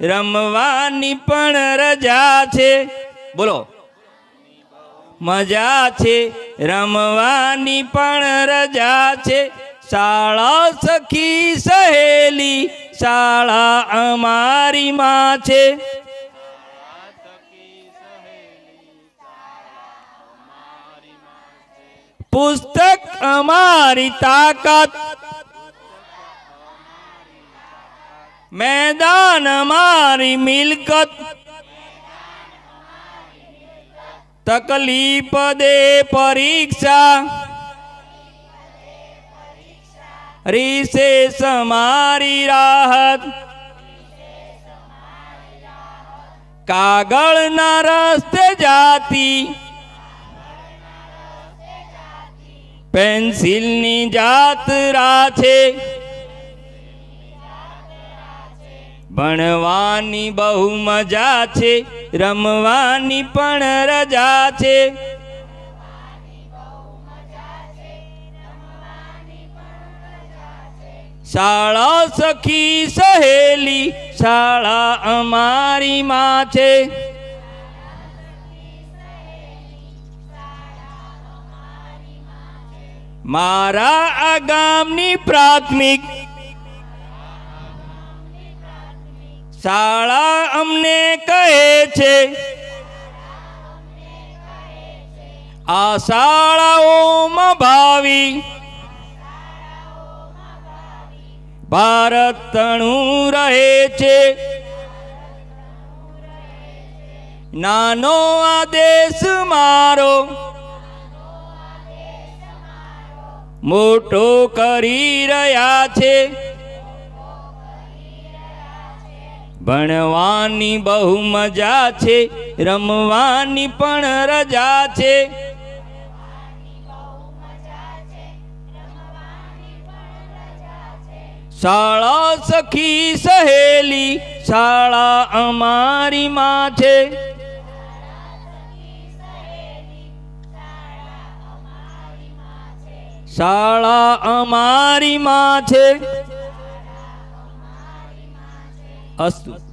રમવાની પણ રજા છે. બોલો, મજા છે રમવાની પણ રજા છે. શાળા સખી સહેલી શાળા અમારી માં છે. પુસ્તક અમારી તાકાત, मैदान हमारी मिलकत. तकलीफ दे परीक्षा, रिसेस हमारी राहत. कागल ना रस्ते जाती, पेंसिल नी जात्रा छे. ભણવાની બહુ મજા છે રમવાની પણ રજા છે. શાળા સખી સહેલી શાળા અમારી માં છે. મારા આ ગામની પ્રાથમિક શાળા અમને કહે છે. આ શાળાઓમાં ભાવિ ભારત તણું રહે છે. નાનો આ દેશ મારો મોટો કરી રહ્યા છે. ભણવાની બહુ મજા છે રમવાની પણ રજા છે. શાળા સખી સહેલી શાળા અમારી માં છે. શાળા અમારી માં છે. અસ્તુ.